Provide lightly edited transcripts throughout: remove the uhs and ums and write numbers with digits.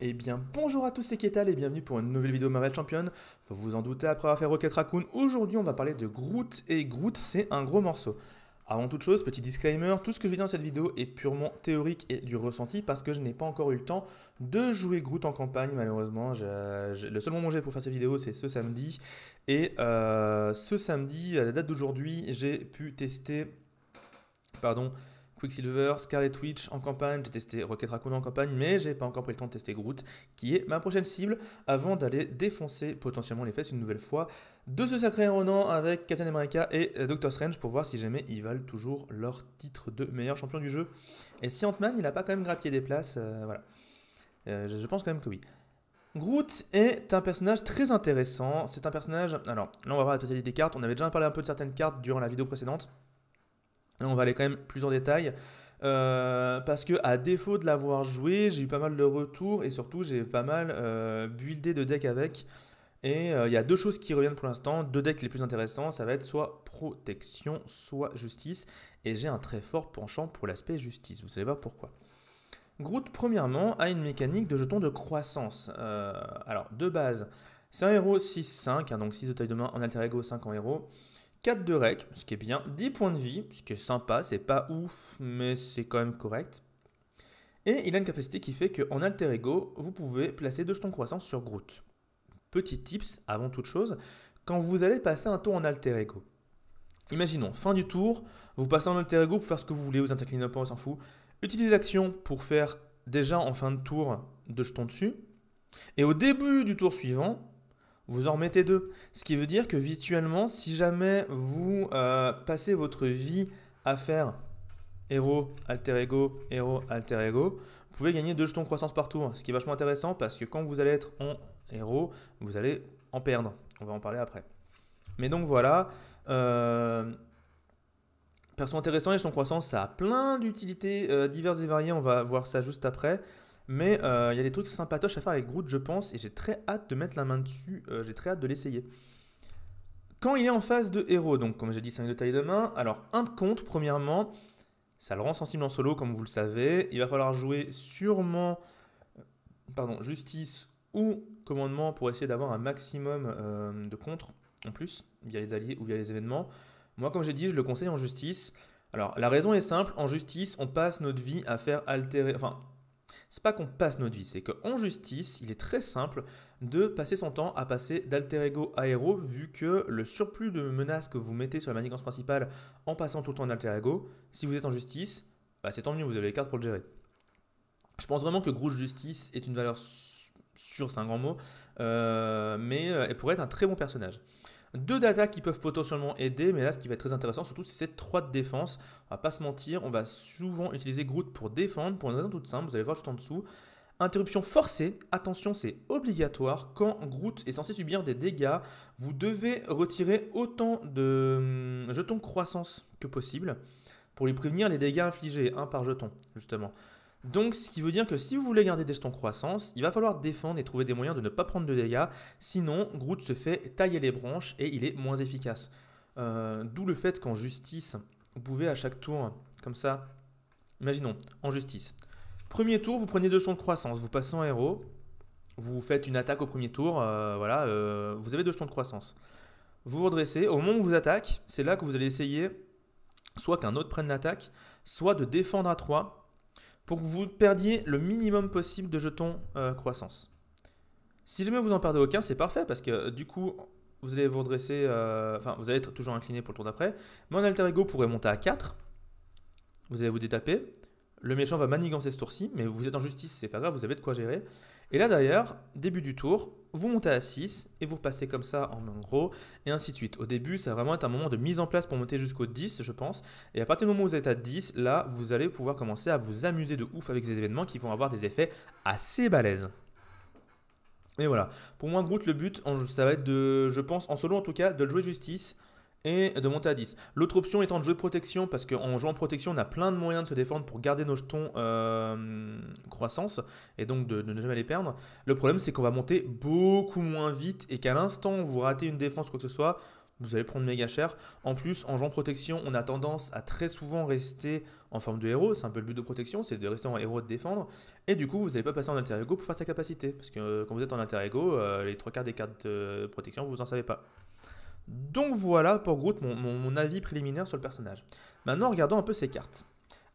Eh bien bonjour à tous, c'est Ketal et bienvenue pour une nouvelle vidéo Marvel Champion. Vous vous en doutez après avoir fait Rocket Raccoon, aujourd'hui on va parler de Groot et Groot c'est un gros morceau. Avant toute chose, petit disclaimer, tout ce que je vais dire dans cette vidéo est purement théorique et du ressenti parce que je n'ai pas encore eu le temps de jouer Groot en campagne malheureusement. Le seul moment où j'ai pour faire cette vidéo c'est ce samedi et ce samedi, à la date d'aujourd'hui, j'ai pu tester, pardon, Quicksilver, Scarlet Witch en campagne, j'ai testé Rocket Raccoon en campagne, mais j'ai pas encore pris le temps de tester Groot, qui est ma prochaine cible, avant d'aller défoncer potentiellement les fesses une nouvelle fois de ce sacré Ronan avec Captain America et Doctor Strange pour voir si jamais ils valent toujours leur titre de meilleur champion du jeu. Et si Ant-Man il a pas quand même grappillé des places, voilà. Je pense quand même que oui. Groot est un personnage très intéressant, c'est un personnage... Alors là on va voir la totalité des cartes, on avait déjà parlé un peu de certaines cartes durant la vidéo précédente. On va aller quand même plus en détail parce que à défaut de l'avoir joué, j'ai eu pas mal de retours et surtout j'ai pas mal buildé de decks avec. Et il y a deux choses qui reviennent pour l'instant, deux decks les plus intéressants, ça va être soit protection, soit justice. Et j'ai un très fort penchant pour l'aspect justice, vous allez voir pourquoi. Groot, premièrement, a une mécanique de jetons de croissance. Alors, de base, c'est un héros 6-5, hein, donc 6 de taille de main en alter ego, 5 en héros. 4 de rec, ce qui est bien, 10 points de vie, ce qui est sympa, c'est pas ouf, mais c'est quand même correct. Et il a une capacité qui fait qu'en alter ego, vous pouvez placer 2 jetons de croissance sur Groot. Petit tips, avant toute chose, quand vous allez passer un tour en alter ego, imaginons, fin du tour, vous passez en alter ego pour faire ce que vous voulez, vous interclinez pas, on s'en fout. Utilisez l'action pour faire déjà en fin de tour 2 jetons dessus. Et au début du tour suivant, vous en remettez 2. Ce qui veut dire que virtuellement, si jamais vous passez votre vie à faire héros, alter ego, vous pouvez gagner 2 jetons de croissance par tour. Ce qui est vachement intéressant parce que quand vous allez être en héros, vous allez en perdre. On va en parler après. Mais donc voilà. Perso intéressant, les jetons de croissance, ça a plein d'utilités diverses et variées. On va voir ça juste après. Mais il y a des trucs sympatoches à faire avec Groot, je pense, et j'ai très hâte de mettre la main dessus, j'ai très hâte de l'essayer. Quand il est en phase de héros, donc comme j'ai dit, 5 de taille de main, alors 1 de contre, premièrement, ça le rend sensible en solo, comme vous le savez. Il va falloir jouer sûrement justice ou commandement pour essayer d'avoir un maximum de contre, en plus, via les alliés ou via les événements. Moi, comme j'ai dit, je le conseille en justice. Alors, la raison est simple, en justice, on passe notre vie à faire altérer... Enfin, c'est pas qu'on passe notre vie, c'est qu'en justice, il est très simple de passer son temps à passer d'alter ego à héros, vu que le surplus de menaces que vous mettez sur la manigance principale en passant tout le temps en alter ego, si vous êtes en justice, bah c'est tant mieux, vous avez les cartes pour le gérer. Je pense vraiment que Groot Justice est une valeur sûre, c'est un grand mot, mais elle pourrait être un très bon personnage. 2 d'attaque qui peuvent potentiellement aider, mais là ce qui va être très intéressant surtout c'est 3 de défense. On va pas se mentir, on va souvent utiliser Groot pour défendre pour une raison toute simple, vous allez voir juste en dessous. Interruption forcée, attention c'est obligatoire, quand Groot est censé subir des dégâts, vous devez retirer autant de jetons de croissance que possible pour lui prévenir les dégâts infligés, 1 par jeton justement. Donc, ce qui veut dire que si vous voulez garder des jetons croissance, il va falloir défendre et trouver des moyens de ne pas prendre de dégâts. Sinon, Groot se fait tailler les branches et il est moins efficace. D'où le fait qu'en justice, vous pouvez à chaque tour, comme ça, imaginons, en justice. Premier tour, vous prenez 2 jetons de croissance, vous passez en héros, vous faites une attaque au premier tour, voilà, vous avez 2 jetons de croissance. Vous vous redressez, au moment où vous attaquez, c'est là que vous allez essayer soit qu'un autre prenne l'attaque, soit de défendre à 3 pour que vous perdiez le minimum possible de jetons croissance. Si jamais vous en perdez aucun, c'est parfait parce que du coup, vous allez vous redresser, enfin, vous allez être toujours incliné pour le tour d'après. Mais en alter ego, vous pourrez monter à 4. Vous allez vous détaper. Le méchant va manigancer ce tour-ci, mais vous êtes en justice, c'est pas grave, vous avez de quoi gérer. Et là d'ailleurs, début du tour, vous montez à 6 et vous repassez comme ça en gros, et ainsi de suite. Au début, ça va vraiment être un moment de mise en place pour monter jusqu'au 10, je pense. Et à partir du moment où vous êtes à 10, là, vous allez pouvoir commencer à vous amuser de ouf avec ces événements qui vont avoir des effets assez balèzes. Et voilà. Pour moi, Groot, le but, ça va être de, je pense, en solo en tout cas, de le jouer justice et de monter à 10. L'autre option étant de jouer protection, parce qu'en jouant protection, on a plein de moyens de se défendre pour garder nos jetons croissance, et donc de ne jamais les perdre. Le problème, c'est qu'on va monter beaucoup moins vite, et qu'à l'instant où vous ratez une défense ou quoi que ce soit, vous allez prendre méga cher. En plus, en jouant protection, on a tendance à très souvent rester en forme de héros. C'est un peu le but de protection, c'est de rester en héros de défendre. Et du coup, vous n'allez pas passer en alter ego pour faire sa capacité. Parce que quand vous êtes en alter ego, les 3 quarts des cartes de protection, vous n'en savez pas. Donc voilà pour Groot, mon avis préliminaire sur le personnage. Maintenant, regardons un peu ses cartes.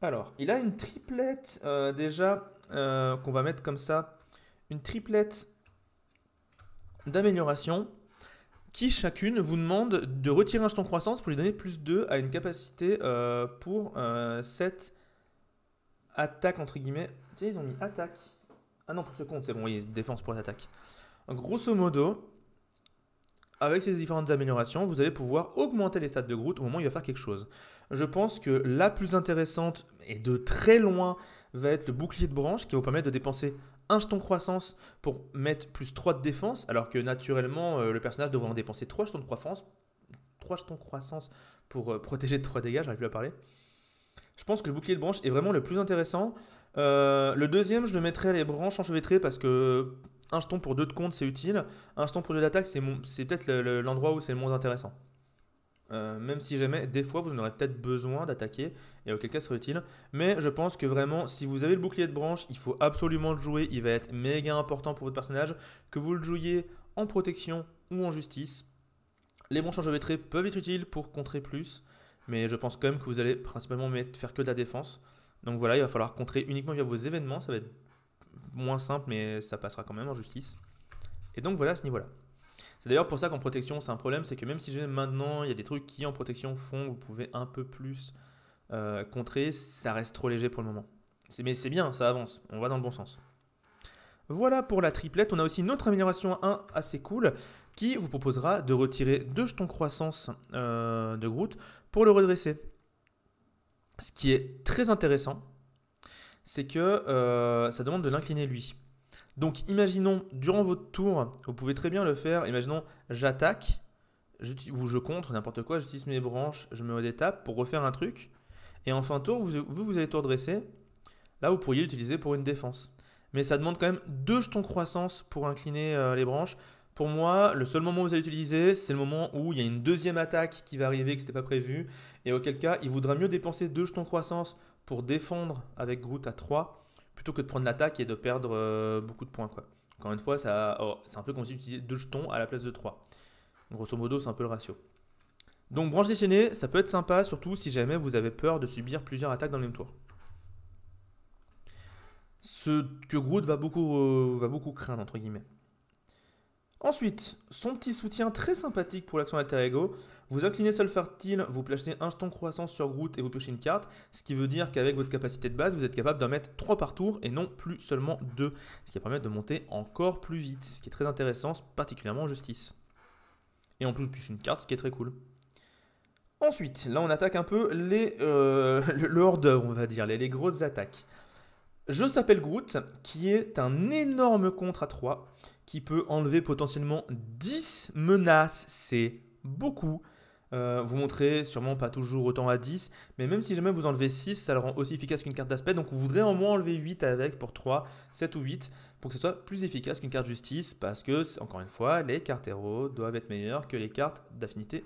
Alors, il a une triplette déjà qu'on va mettre comme ça. Une triplette d'amélioration qui chacune vous demande de retirer un jeton croissance pour lui donner plus 2 à une capacité pour cette attaque entre guillemets. Tiens, ils ont mis attaque. Ah non, pour ce compte, c'est bon, oui, défense pour l'attaque. Grosso modo, avec ces différentes améliorations, vous allez pouvoir augmenter les stats de Groot au moment où il va faire quelque chose. Je pense que la plus intéressante, et de très loin, va être le bouclier de branche qui va vous permettre de dépenser un jeton croissance pour mettre plus 3 de défense, alors que naturellement, le personnage devrait en dépenser 3 jetons de croissance. 3 jetons de croissance pour protéger de 3 dégâts, j'arrive plus à parler. Je pense que le bouclier de branche est vraiment le plus intéressant. Le deuxième, je le mettrais les branches enchevêtrées parce que un jeton pour 2 de compte, c'est utile. Un jeton pour 2 d'attaque, c'est peut-être l'endroit où c'est le moins intéressant. Même si jamais, des fois, vous en aurez peut-être besoin d'attaquer, et auquel cas, ce serait utile. Mais je pense que vraiment, si vous avez le bouclier de branche, il faut absolument le jouer. Il va être méga important pour votre personnage, que vous le jouiez en protection ou en justice. Les branches enchevêtrées peuvent être utiles pour contrer plus, mais je pense quand même que vous allez principalement faire que de la défense. Donc voilà, il va falloir contrer uniquement via vos événements. Ça va être moins simple, mais ça passera quand même en justice. Et donc voilà à ce niveau-là. C'est d'ailleurs pour ça qu'en protection, c'est un problème, c'est que même si maintenant, il y a des trucs qui en protection font, vous pouvez un peu plus contrer, ça reste trop léger pour le moment. Mais c'est bien, ça avance, on va dans le bon sens. Voilà pour la triplette. On a aussi une autre amélioration 1 assez cool qui vous proposera de retirer 2 jetons croissance de Groot pour le redresser. Ce qui est très intéressant, c'est que ça demande de l'incliner lui. Donc imaginons, durant votre tour, vous pouvez très bien le faire, imaginons j'attaque, ou je contre, n'importe quoi, j'utilise mes branches, je me redétape pour refaire un truc, et en fin de tour, vous allez tout redresser, là vous pourriez l'utiliser pour une défense. Mais ça demande quand même 2 jetons croissance pour incliner les branches. Pour moi, le seul moment où vous allez l'utiliser, c'est le moment où il y a une deuxième attaque qui va arriver, que ce n'était pas prévu, et auquel cas, il vaudra mieux dépenser 2 jetons croissance pour défendre avec Groot à 3, plutôt que de prendre l'attaque et de perdre beaucoup de points, quoi. Encore une fois, c'est un peu comme si vous utilisiez 2 jetons à la place de 3. Grosso modo, c'est un peu le ratio. Donc, branche déchaînée, ça peut être sympa, surtout si jamais vous avez peur de subir plusieurs attaques dans le même tour. Ce que Groot va beaucoup craindre, entre guillemets. Ensuite, son petit soutien très sympathique pour l'action Alter Ego. Vous inclinez Sol Fertile, vous placez un jeton croissance sur Groot et vous piochez une carte. Ce qui veut dire qu'avec votre capacité de base, vous êtes capable d'en mettre 3 par tour et non plus seulement 2. Ce qui va permettre de monter encore plus vite. Ce qui est très intéressant, particulièrement en justice. Et en plus, vous piochez une carte, ce qui est très cool. Ensuite, là on attaque un peu le hors-d'œuvre, on va dire, les grosses attaques. Je s'appelle Groot, qui est un énorme contre à 3, qui peut enlever potentiellement 10 menaces, c'est beaucoup. Vous montrez sûrement pas toujours autant à 10, mais même si jamais vous enlevez 6, ça le rend aussi efficace qu'une carte d'aspect, donc vous voudrez au moins enlever 8 avec pour 3, 7 ou 8, pour que ce soit plus efficace qu'une carte justice, parce que, encore une fois, les cartes héros doivent être meilleures que les cartes d'affinité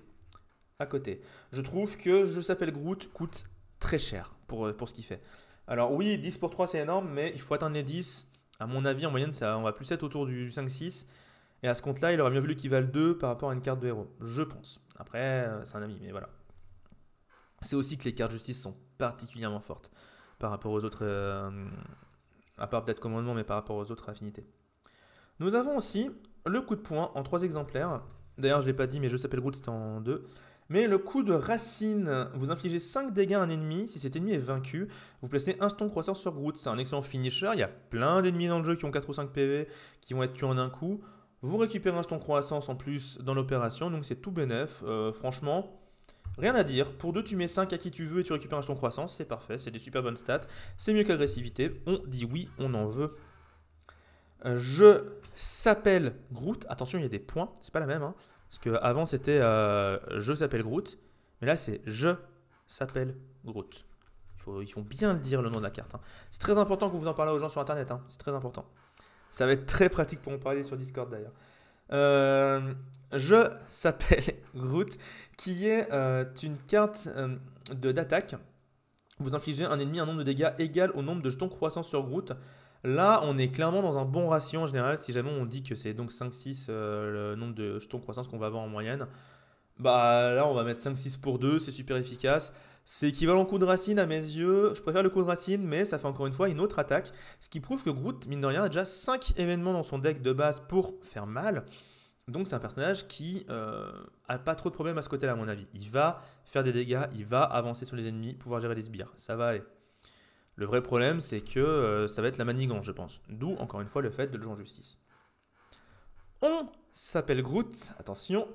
à côté. Je trouve que Je s'appelle Groot coûte très cher pour ce qu'il fait. Alors oui, 10 pour 3 c'est énorme, mais il faut atteindre les 10. À mon avis, en moyenne, on va plus être autour du 5-6. Et à ce compte-là, il aurait mieux voulu qu'il vaille 2 par rapport à une carte de héros. Je pense. Après, c'est un avis, mais voilà. C'est aussi que les cartes justice sont particulièrement fortes par rapport aux autres, à part peut-être commandement, mais par rapport aux autres affinités. Nous avons aussi le coup de poing en 3 exemplaires. D'ailleurs, je ne l'ai pas dit, mais Je s'appelle Groot, c'était en 2. Mais le coup de racine, vous infligez 5 dégâts à un ennemi. Si cet ennemi est vaincu, vous placez un jeton croissance sur Groot. C'est un excellent finisher. Il y a plein d'ennemis dans le jeu qui ont 4 ou 5 PV, qui vont être tués en un coup. Vous récupérez un jeton croissance en plus dans l'opération, donc c'est tout bénef. Franchement, rien à dire. Pour 2, tu mets 5 à qui tu veux et tu récupères un jeton croissance. C'est parfait, c'est des super bonnes stats. C'est mieux qu'agressivité. On dit oui, on en veut. Je s'appelle Groot. Attention, il y a des points. C'est pas la même, hein. Parce qu'avant, c'était Je s'appelle Groot. Mais là, c'est Je s'appelle Groot. Il faut bien le dire, le nom de la carte, hein. C'est très important que vous en parlez aux gens sur Internet, hein. C'est très important. Ça va être très pratique pour en parler sur Discord, d'ailleurs. Euh, je s'appelle Groot, qui est une carte d'attaque. Vous infligez un ennemi un nombre de dégâts égal au nombre de jetons croissants sur Groot. Là, on est clairement dans un bon ratio en général. Si jamais on dit que c'est donc 5-6 le nombre de jetons croissance qu'on va avoir en moyenne, bah là, on va mettre 5-6 pour 2, c'est super efficace. C'est équivalent au coup de racine à mes yeux. Je préfère le coup de racine, mais ça fait encore une fois une autre attaque. Ce qui prouve que Groot, mine de rien, a déjà 5 événements dans son deck de base pour faire mal. Donc c'est un personnage qui a pas trop de problèmes à ce côté-là, à mon avis. Il va faire des dégâts, il va avancer sur les ennemis, pouvoir gérer les sbires. Ça va aller. Le vrai problème, c'est que ça va être la manigance, je pense. D'où, encore une fois, le fait de le jouer en justice. On s'appelle Groot, attention,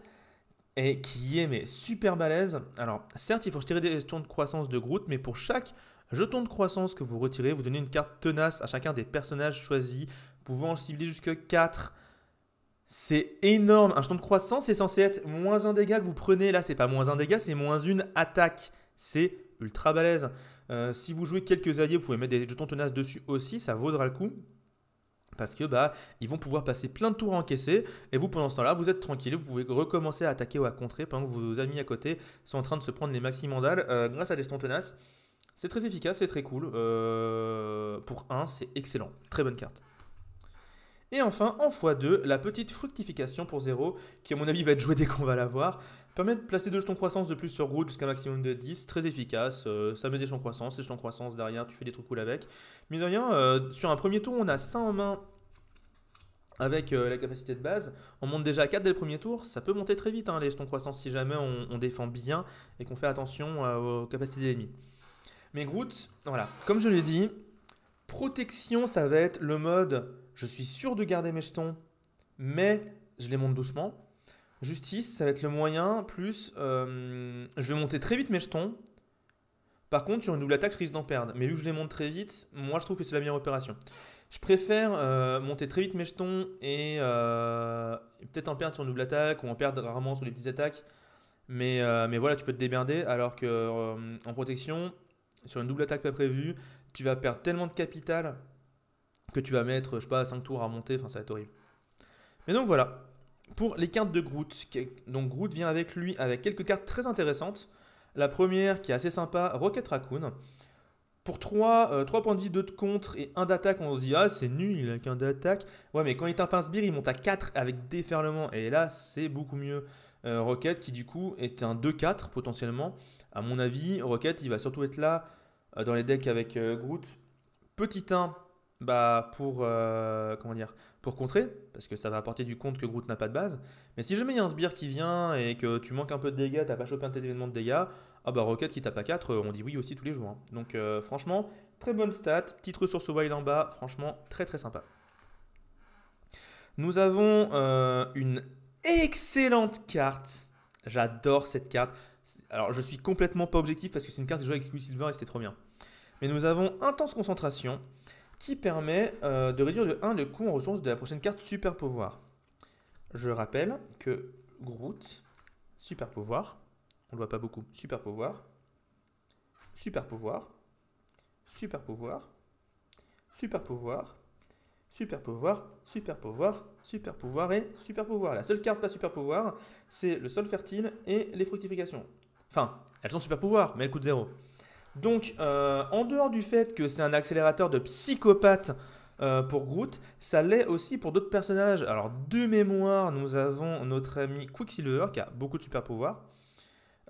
et qui est mais super balèze. Alors, certes, il faut retirer des jetons de croissance de Groot, mais pour chaque jeton de croissance que vous retirez, vous donnez une carte tenace à chacun des personnages choisis, pouvant en cibler jusque 4. C'est énorme. Un jeton de croissance, c'est censé être moins un dégât que vous prenez. Là, c'est pas moins un dégât, c'est moins une attaque. C'est ultra balèze. Si vous jouez quelques alliés, vous pouvez mettre des jetons tenaces dessus aussi, ça vaudra le coup. Parce que bah, ils vont pouvoir passer plein de tours à encaisser. Et vous, pendant ce temps-là, vous êtes tranquille. Vous pouvez recommencer à attaquer ou à contrer pendant que vos amis à côté sont en train de se prendre les maxi mandales grâce à des jetons tenaces. C'est très efficace, c'est très cool. Pour 1, c'est excellent. Très bonne carte. Et enfin, en x2, la petite fructification pour 0, qui à mon avis va être jouée dès qu'on va l'avoir, permet de placer 2 jetons croissance de plus sur Groot jusqu'à un maximum de 10, très efficace, ça met des jetons croissance, les jetons croissance derrière, tu fais des trucs cool avec. Mais de rien, sur un premier tour, on a ça en main avec la capacité de base, on monte déjà à 4 dès le premier tour, ça peut monter très vite les jetons croissance si jamais on défend bien et qu'on fait attention aux capacités des ennemis. Mais Groot, voilà, comme je l'ai dit, protection, ça va être le mode je suis sûr de garder mes jetons, mais je les monte doucement. Justice, ça va être le moyen, plus je vais monter très vite mes jetons. Par contre, sur une double attaque, je risque d'en perdre. Mais vu que je les monte très vite, moi je trouve que c'est la meilleure opération. Je préfère monter très vite mes jetons et peut-être en perdre sur une double attaque ou en perdre rarement sur les petites attaques. Mais voilà, tu peux te démerder alors que en protection, sur une double attaque pas prévue, tu vas perdre tellement de capital que tu vas mettre, je sais pas, 5 tours à monter, enfin ça va être horrible. Mais donc voilà, pour les cartes de Groot, donc Groot vient avec lui avec quelques cartes très intéressantes. La première qui est assez sympa, Rocket Raccoon. Pour 3 points de vie, 2 de contre et 1 d'attaque, on se dit ah c'est nul, il a qu'un d'attaque. Ouais mais quand il tape un sbire, il monte à 4 avec déferlement et là c'est beaucoup mieux. Rocket qui du coup est un 2-4 potentiellement. À mon avis, Rocket il va surtout être là dans les decks avec Groot. Petit 1 bah, pour contrer, parce que ça va apporter du compte que Groot n'a pas de base. Mais si jamais il y a un sbire qui vient et que tu manques un peu de dégâts, t'as pas chopé un de tes événements de dégâts, ah bah Rocket qui tape à 4, on dit oui aussi tous les jours. Hein. Donc franchement, très bonne stat, petite ressource wild en bas, franchement très très sympa. Nous avons une excellente carte, j'adore cette carte. Alors je suis complètement pas objectif parce que c'est une carte que j'ai jouée avec Squid Silver et c'était trop bien. Mais nous avons Intense Concentration, qui permet de réduire de 1 le coût en ressources de la prochaine carte Super Pouvoir. Je rappelle que Groot, Super Pouvoir, on ne le voit pas beaucoup, Super Pouvoir, Super Pouvoir, Super Pouvoir, Super Pouvoir, Super Pouvoir, Super Pouvoir, Super Pouvoir et Super Pouvoir. La seule carte pas Super Pouvoir, c'est le Sol Fertile et les Fructifications. Enfin, elles sont Super Pouvoir, mais elles coûtent 0. Donc, en dehors du fait que c'est un accélérateur de psychopathe pour Groot, ça l'est aussi pour d'autres personnages. Alors, de mémoire, nous avons notre ami Quicksilver qui a beaucoup de super pouvoirs.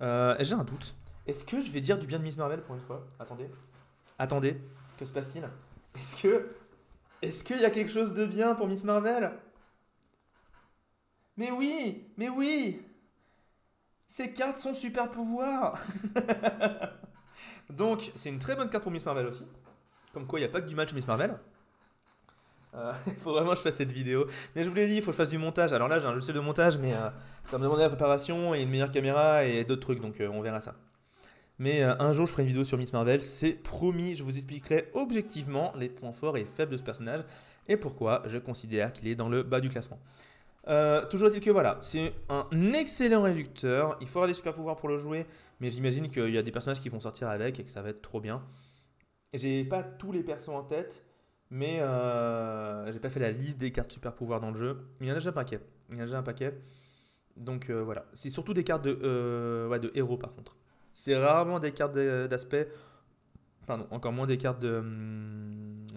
J'ai un doute. Est-ce que je vais dire du bien de Miss Marvel pour une fois? Attendez, que se passe-t-il? Est-ce qu'il y a quelque chose de bien pour Miss Marvel? Mais oui! Ces cartes sont super pouvoirs. Donc, c'est une très bonne carte pour Miss Marvel aussi. Comme quoi, il n'y a pas que du match Miss Marvel. Il faut vraiment que je fasse cette vidéo. Mais je vous l'ai dit, il faut que je fasse du montage. Alors là, j'ai un logiciel de montage, mais ça me demandait la préparation et une meilleure caméra et d'autres trucs. Donc, on verra ça. Mais un jour, je ferai une vidéo sur Miss Marvel. C'est promis, je vous expliquerai objectivement les points forts et faibles de ce personnage et pourquoi je considère qu'il est dans le bas du classement. Toujours est-il que voilà, c'est un excellent réducteur. Il faut avoir des super pouvoirs pour le jouer, mais j'imagine qu'il y a des personnages qui vont sortir avec et que ça va être trop bien. J'ai pas tous les persos en tête, Mais j'ai pas fait la liste des cartes super pouvoirs dans le jeu. Mais il y en a déjà un paquet. Il y en a déjà un paquet. Donc voilà. C'est surtout des cartes ouais, de héros par contre. C'est rarement des cartes d'aspect. Pardon, encore moins des cartes de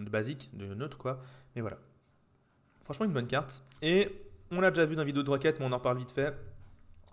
basique, de neutre quoi. Mais voilà. Franchement, une bonne carte. Et on l'a déjà vu dans la vidéo de Rocket, mais on en reparle vite fait.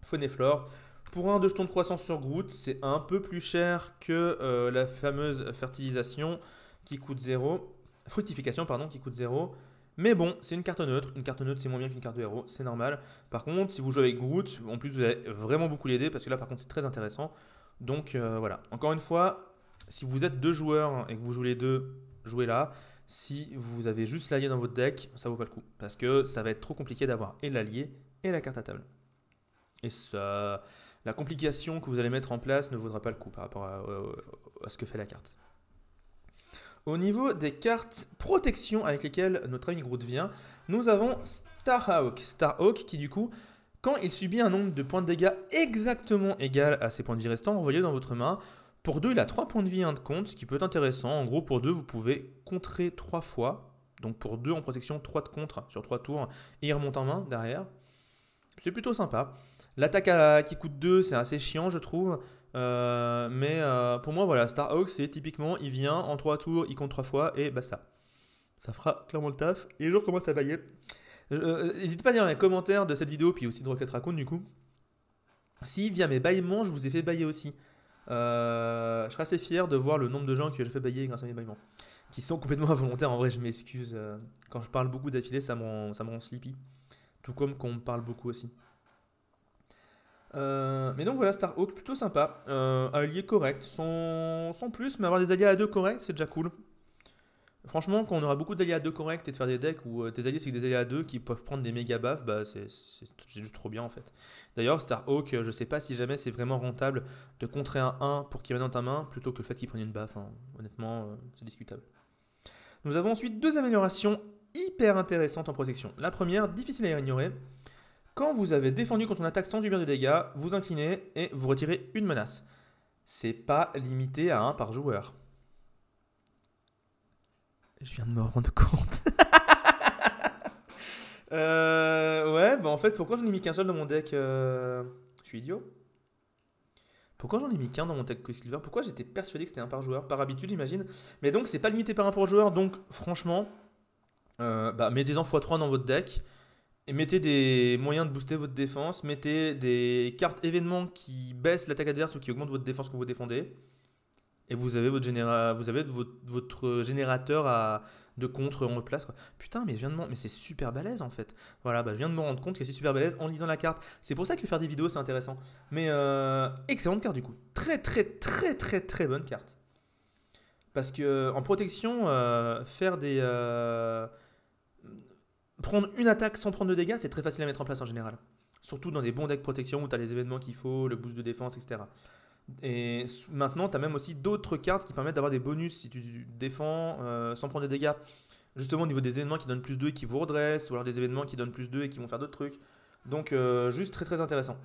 Faune et flore. Pour un 2 jetons de croissance sur Groot, c'est un peu plus cher que la fameuse fertilisation qui coûte 0. Fructification, pardon, qui coûte 0. Mais bon, c'est une carte neutre. Une carte neutre, c'est moins bien qu'une carte de héros, c'est normal. Par contre, si vous jouez avec Groot, en plus, vous allez vraiment beaucoup l'aider parce que là, par contre, c'est très intéressant. Donc voilà. Encore une fois, si vous êtes deux joueurs et que vous jouez les deux, jouez là. Si vous avez juste l'allié dans votre deck, ça vaut pas le coup. Parce que ça va être trop compliqué d'avoir et l'allié et la carte à table. Et ça, la complication que vous allez mettre en place ne vaudra pas le coup par rapport à ce que fait la carte. Au niveau des cartes protection avec lesquelles notre ami Groot vient, nous avons Starhawk. Starhawk qui du coup, quand il subit un nombre de points de dégâts exactement égal à ses points de vie restants, envoyez dans votre main. Pour 2, il a 3 points de vie et 1 de contre, ce qui peut être intéressant. En gros, pour 2, vous pouvez contrer 3 fois. Donc pour 2 en protection, 3 de contre sur 3 tours et il remonte en main derrière. C'est plutôt sympa. L'attaque qui coûte 2, c'est assez chiant, je trouve. Mais pour moi, voilà, Starhawk, c'est typiquement, il vient en 3 tours, il compte 3 fois et basta. Ça fera clairement le taf. Et je recommence à bailler. N'hésitez pas à dire dans les commentaires de cette vidéo, puis aussi de Rocket Raccoon, du coup, si via mes bâillements, je vous ai fait bailler aussi. Je serais assez fier de voir le nombre de gens que j'ai fait bailler grâce à mes bâillements. Qui sont complètement involontaires, en vrai, je m'excuse. Quand je parle beaucoup d'affilée, ça me rend sleepy. Tout comme qu'on me parle beaucoup aussi. Mais donc voilà, Starhawk, plutôt sympa. Allié correct, sans plus, mais avoir des alliés à 2 corrects, c'est déjà cool. Franchement, quand on aura beaucoup d'alliés à 2 corrects et de faire des decks où tes alliés c'est que des alliés à 2 qui peuvent prendre des méga buffs, bah c'est juste trop bien en fait. D'ailleurs, Starhawk, je sais pas si jamais c'est vraiment rentable de contrer un 1 pour qu'il vienne dans ta main plutôt que le fait qu'il prenne une buff. Hein. Honnêtement, c'est discutable. Nous avons ensuite 2 améliorations hyper intéressantes en protection. La première, difficile à ignorer. Quand vous avez défendu contre on attaque sans subir de dégâts, vous inclinez et vous retirez une menace. C'est pas limité à 1 par joueur. Je viens de me rendre compte. Ouais, bah en fait, pourquoi j'en ai mis qu'un seul dans mon deck Je suis idiot. Pourquoi j'en ai mis qu'un dans mon deck Quicksilver? Pourquoi j'étais persuadé que c'était 1 par joueur? Par habitude, j'imagine. Mais donc, c'est pas limité par 1 par joueur. Donc, franchement, bah, mettez-en x3 dans votre deck. Et mettez des moyens de booster votre défense. Mettez des cartes événements qui baissent l'attaque adverse ou qui augmentent votre défense quand vous défendez. Et vous avez votre générateur de contre en place. Quoi. Putain, mais mais c'est super balèze en fait. Voilà, bah, je viens de me rendre compte que c'est super balèze en lisant la carte. C'est pour ça que faire des vidéos c'est intéressant. Mais excellente carte du coup. Très très très très très bonne carte. Parce que en protection, faire des... prendre une attaque sans prendre de dégâts, c'est très facile à mettre en place en général. Surtout dans des bons decks protection où tu as les événements qu'il faut, le boost de défense, etc. Et maintenant, tu as même aussi d'autres cartes qui permettent d'avoir des bonus si tu défends sans prendre de dégâts. Justement au niveau des événements qui donnent plus 2 et qui vous redressent, ou alors des événements qui donnent plus 2 et qui vont faire d'autres trucs. Donc juste très très intéressant.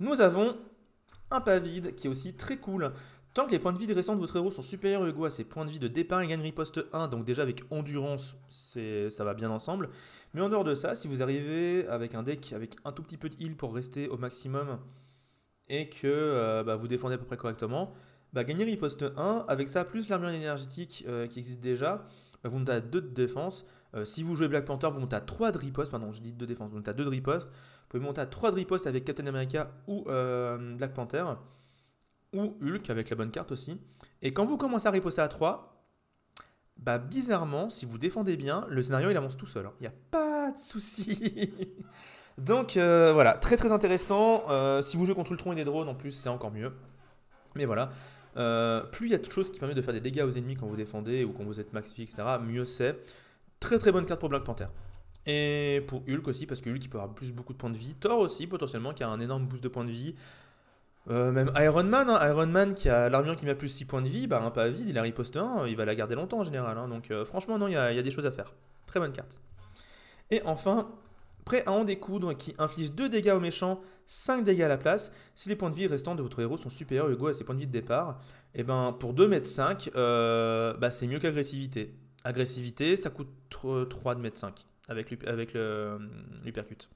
Nous avons un pas vide qui est aussi très cool. Tant que les points de vie restants de votre héros sont supérieurs ou égaux à ses points de vie de départ, il gagne riposte 1. Donc déjà avec endurance, ça va bien ensemble. Mais en dehors de ça, si vous arrivez avec un deck avec un tout petit peu de heal pour rester au maximum et que bah, vous défendez à peu près correctement, bah, gagnez riposte 1. Avec ça, plus l'armure énergétique qui existe déjà, bah, vous montez à 2 de défense. Si vous jouez Black Panther, vous montez à 3 de riposte. Pardon, je dis 2 de défense, vous montez à 2 de riposte. Vous pouvez monter à 3 de riposte avec Captain America ou Black Panther. Ou Hulk avec la bonne carte aussi. Et quand vous commencez à riposter à 3, bah bizarrement, si vous défendez bien, le scénario il avance tout seul. Il n'y a pas de souci. Donc voilà, très très intéressant. Si vous jouez contre Ultron et des drones en plus, c'est encore mieux. Mais voilà, plus il y a de choses qui permettent de faire des dégâts aux ennemis quand vous défendez ou quand vous êtes max vie, etc., mieux c'est. Très très bonne carte pour Black Panther. Et pour Hulk aussi, parce que Hulk il peut avoir plus beaucoup de points de vie. Thor aussi potentiellement qui a un énorme boost de points de vie. Même Iron Man, hein, Iron Man qui a l'armure qui met plus 6 points de vie, bah un pas vide, il a riposte 1, il va la garder longtemps en général. Hein, donc franchement, non, il y a des choses à faire. Très bonne carte. Et enfin, Prêt à en découdre, qui inflige 2 dégâts aux méchants, 5 dégâts à la place, si les points de vie restants de votre héros sont supérieurs ou égaux à ses points de vie de départ. Et ben pour 2,5 m, c'est mieux qu'agressivité. Agressivité, ça coûte 3 de mètre 5 avec l'hypercute.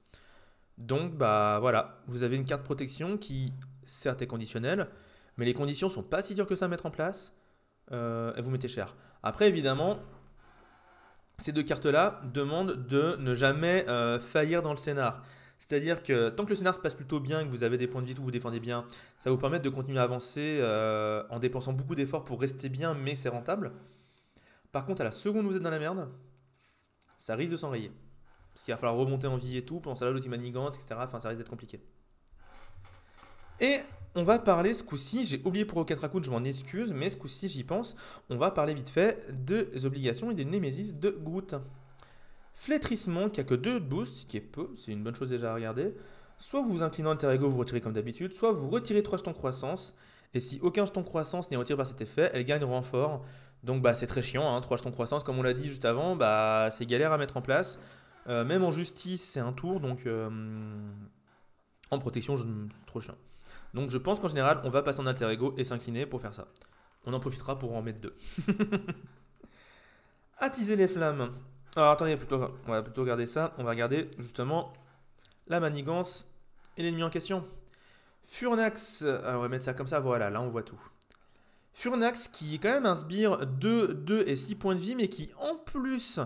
Donc bah voilà, vous avez une carte protection qui certes est conditionnelle, mais les conditions sont pas si dures que ça à mettre en place, et vous mettez cher. Après évidemment, ces deux cartes-là demandent de ne jamais faillir dans le scénar. C'est-à-dire que tant que le scénar se passe plutôt bien, que vous avez des points de vie, tout vous défendez bien, ça va vous permettre de continuer à avancer en dépensant beaucoup d'efforts pour rester bien, mais c'est rentable. Par contre, à la seconde où vous êtes dans la merde, ça risque de s'enrayer. Parce qu'il va falloir remonter en vie et tout, pendant ça là, l'autre manigance, etc. Enfin, ça risque d'être compliqué. Et on va parler ce coup-ci, j'ai oublié pour Rocket Raccoon, je m'en excuse, mais ce coup-ci j'y pense, on va parler vite fait des obligations et des némésis de Groot. Flétrissement qui a que 2 de boost, ce qui est peu, c'est une bonne chose déjà à regarder. Soit vous vous inclinant alter ego, vous retirez comme d'habitude, soit vous retirez 3 jetons de croissance, et si aucun jeton de croissance n'est retiré par cet effet, elle gagne renfort. Donc bah, c'est très chiant, hein, 3 jetons de croissance, comme on l'a dit juste avant, bah, c'est galère à mettre en place. Même en justice, c'est un tour, donc en protection, c'est trop chiant. Donc je pense qu'en général, on va passer en alter ego et s'incliner pour faire ça. On en profitera pour en mettre 2. Attiser les flammes. Alors attendez, on va plutôt regarder ça. On va regarder justement la manigance et l'ennemi en question. Furnax, on va mettre ça comme ça, voilà, là on voit tout. Furnax qui est quand même un sbire 2 et 6 points de vie, mais qui en plus,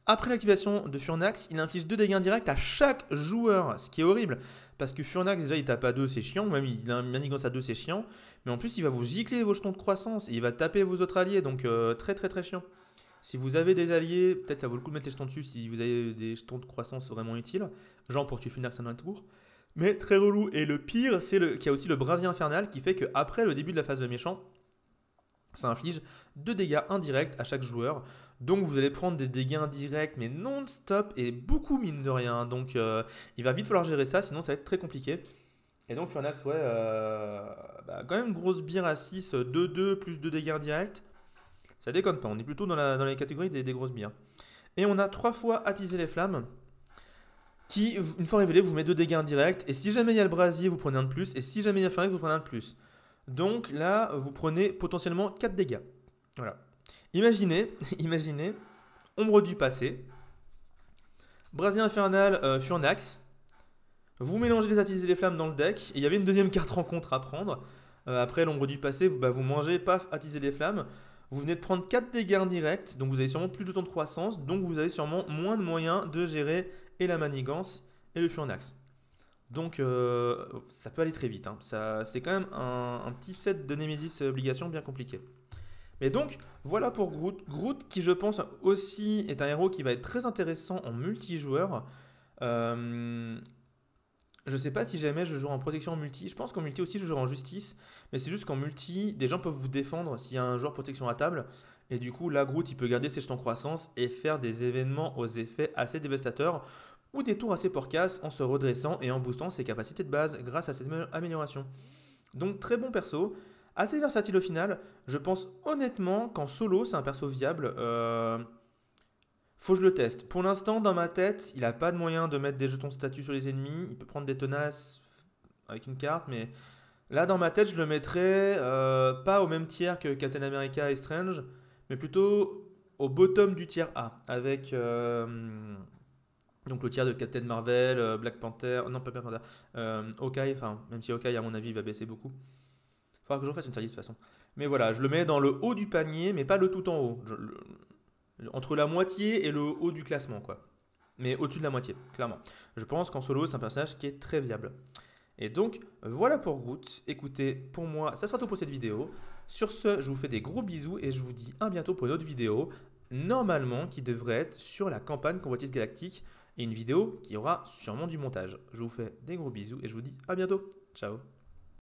après l'activation de Furnax, il inflige 2 dégâts indirects à chaque joueur, ce qui est horrible. Parce que Furnax, déjà, il tape à 2, c'est chiant. Même il a une manigance à 2, c'est chiant. Mais en plus, il va vous gicler vos jetons de croissance. Et il va taper vos autres alliés. Donc, très, très, très chiant. Si vous avez des alliés, peut-être ça vaut le coup de mettre les jetons dessus si vous avez des jetons de croissance vraiment utiles. Genre pour tuer Furnax en un tour. Mais très relou. Et le pire, c'est qu'il y a aussi le brasier infernal qui fait qu'après le début de la phase de méchant, ça inflige 2 dégâts indirects à chaque joueur. Donc vous allez prendre des dégâts indirects mais non-stop et beaucoup mine de rien. Donc il va vite falloir gérer ça, sinon ça va être très compliqué. Et donc Furnax, ouais, quand même une grosse bière à 6, 2-2 plus 2 dégâts indirects. Ça déconne pas, on est plutôt dans les catégories des grosses bières. Et on a 3 fois attiser les flammes, qui, une fois révélé, vous met 2 dégâts indirects. Et si jamais il y a le brasier, vous prenez un de plus. Et si jamais il y a Furnax, vous prenez un de plus. Donc là, vous prenez potentiellement 4 dégâts. Voilà. Imaginez, ombre du passé, brasier infernal, Furnax. Vous mélangez les attiser les flammes dans le deck. Et il y avait une deuxième carte rencontre à prendre. Après l'ombre du passé, vous mangez, paf, attiser les flammes. Vous venez de prendre 4 dégâts indirects. Donc vous avez sûrement plus de temps de croissance. Donc vous avez sûrement moins de moyens de gérer et la manigance et le Furnax. Donc ça peut aller très vite. Hein. C'est quand même un petit set de Némésis obligation bien compliqué. Mais donc voilà pour Groot. Groot qui je pense aussi est un héros qui va être très intéressant en multijoueur. Je ne sais pas si jamais je joue en protection en multi. Je pense qu'en multi aussi je joue en justice. Mais c'est juste qu'en multi, des gens peuvent vous défendre s'il y a un joueur protection à table. Et du coup là Groot il peut garder ses jetons croissance et faire des événements aux effets assez dévastateurs. Ou des tours assez porcasses en se redressant et en boostant ses capacités de base grâce à cette amélioration. Donc très bon perso, assez versatile au final. Je pense honnêtement qu'en solo c'est un perso viable. Faut que je le teste. Pour l'instant dans ma tête, il n'a pas de moyen de mettre des jetons de statut sur les ennemis. Il peut prendre des tenaces avec une carte, mais là dans ma tête je le mettrais pas au même tiers que Captain America et Strange, mais plutôt au bottom du tiers A avec... donc le tiers de Captain Marvel, Black Panther, non pas Black Panther, Hawkeye, enfin même si Hawkeye à mon avis il va baisser beaucoup. Il faudra que je refasse une série de toute façon. Mais voilà, je le mets dans le haut du panier, mais pas le tout en haut. Entre la moitié et le haut du classement quoi. Mais au-dessus de la moitié, clairement. Je pense qu'en solo c'est un personnage qui est très viable. Et donc voilà pour Groot. Écoutez, pour moi ça sera tout pour cette vidéo. Sur ce, je vous fais des gros bisous et je vous dis à bientôt pour une autre vidéo. Normalement qui devrait être sur la campagne Convoitise Galactique. Et une vidéo qui aura sûrement du montage. Je vous fais des gros bisous et je vous dis à bientôt. Ciao.